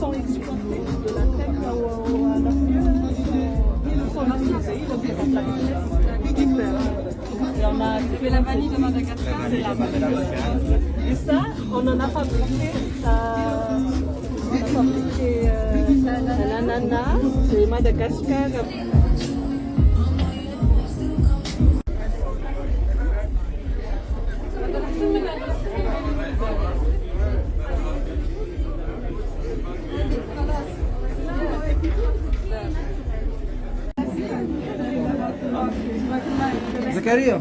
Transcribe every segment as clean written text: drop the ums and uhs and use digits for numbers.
sont exploités de la terre à la ils sont utilisés, ils représentent la richesse du père. Il y en a qui fait la vanille de Madagascar, c'est la vanille de Madagascar. Et ça, on en a fabriqué, l'ananas, c'est Madagascar. زكريا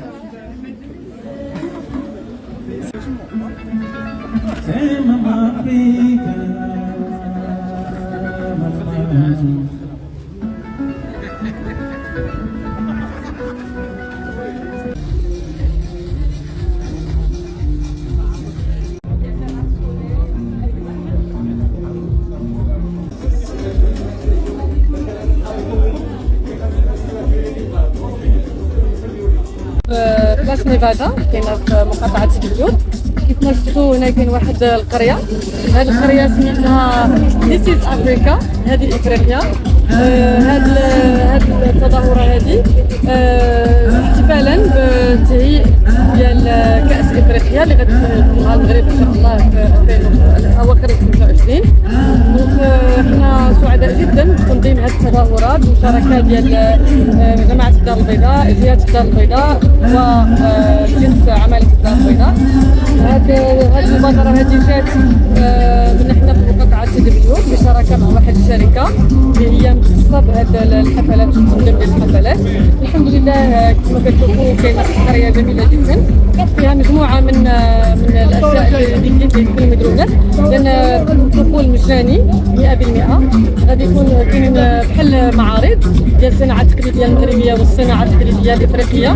بلاص نيفادا كاينه في مقاطعه البيوت. كيف ما شفتوا هنا كاين واحد القريه، هذه القريه سميتها This is Africa، هذه افريقيا. هذه التظاهره هذه احتفالا بتهيئ ديال كاس افريقيا اللي غادي تنظمها المغرب ان شاء الله في اواخر 25. دونك حنا سعداء جدا بتنظيم هذه التظاهرات بالمشاركه ديال جماعه الدار البيضاء، جهه الدار البيضاء وجنس عماله الدار البيضاء. هذه المبادره هذه جات من حنا في مقاطعه البيوت بشراكه مع واحد الشركه اللي هي مختصه بهذه الحفلات والتنظيم ديال الحفلات. الحمد لله كما كتشوفوا كاينه قريه جميله جدا فيها مجموعه من الاشياء اللي كاين مدرونات، لان الدخول مجاني 100%. غادي يكون كاين بحال معارض ديال الصناعه التقليديه المغربيه والصناعه التقليديه الافريقيه،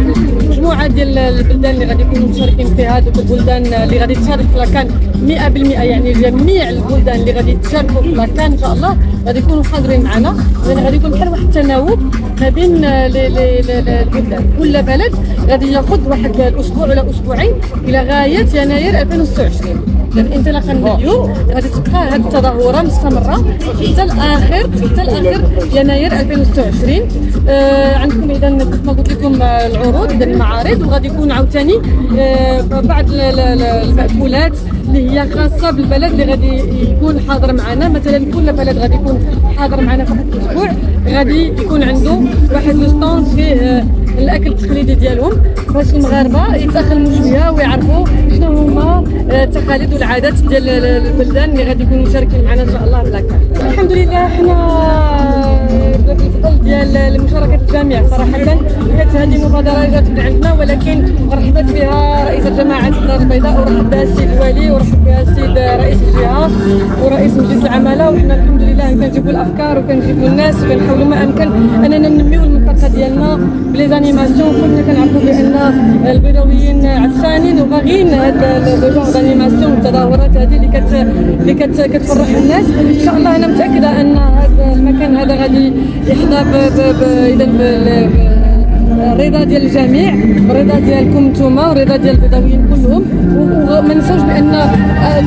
مجموعه ديال البلدان اللي غادي يكونوا مشاركين فيها. هذوك البلدان اللي غادي تشارك في لاكان 100%، يعني جميع البلدان اللي غادي تشاركوا في لاكان ان شاء الله غادي يكونوا حاضرين معنا، لان غادي يكون بحال واحد التناوب ما بين البلدان. كل بلد غادي ياخذ واحد الاسبوع ولا اسبوعين الى غايه يناير 2026. انطلاقا من اليوم غادي تبقى هذه التظاهره مستمره حتى الاخر يناير 2026. عندكم اذا كيف ما قلت لكم العروض ديال المعارض، وغادي يكون عاوتاني بعض المأكولات اللي هي خاصه بالبلد اللي غادي يكون حاضر معنا. مثلا كل بلد غادي يكون حاضر معنا في واحد الاسبوع، غادي يكون عنده واحد الستوند فيه الاكل التقليدي ديالهم باش المغاربه يتاخلوا شويه ويعرفوا شنو هما التقاليد والعادات ديال البلدان اللي غادي يكونوا مشاركين معنا ان شاء الله في لاكان. الحمد لله حنا بالفضل ديال المشاركه الجميع صراحه كانت هذه المبادره جات من عندنا، ولكن رحبت بها رئيسه جماعه الدار البيضاء ورحب بها السيد الوالي ورحب بها السيد رئيس الجهه ورئيس مجلس العماله. وحنا الحمد لله كنجيبوا الافكار وكنجيبوا الناس وكنحاولوا ما امكن اننا ننميو المنطقه ديالنا بلي زانيماسيون. كلنا كنعرفوا بان البيضاويين عطشانين وباغيين هاد لو جونغ دانيماسيون والتظاهرات هذه اللي كتفرح الناس. ان شاء الله انا متاكده ان هذا المكان هذا غادي يحظى الرضا ديال الجميع، الرضا ديالكم نتوما والرضا ديال البيضاويين كلهم. وما ننساوش بان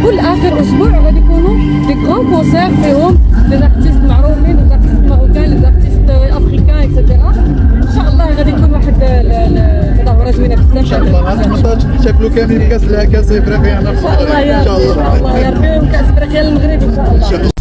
كل اخر اسبوع غادي يكونوا دي غران كونسير فيهم لي زارتيست معروفين، لي زارتيست ماروكان، لي زارتيست افريكان اكسيتيرا. ان شاء الله غادي يكون واحد تظاهره زوينه بزاف ان شاء الله. غادي نحتفلوا كاملين كاس افريقيا ان شاء الله يا ربي، وكاس افريقيا المغرب ان شاء الله.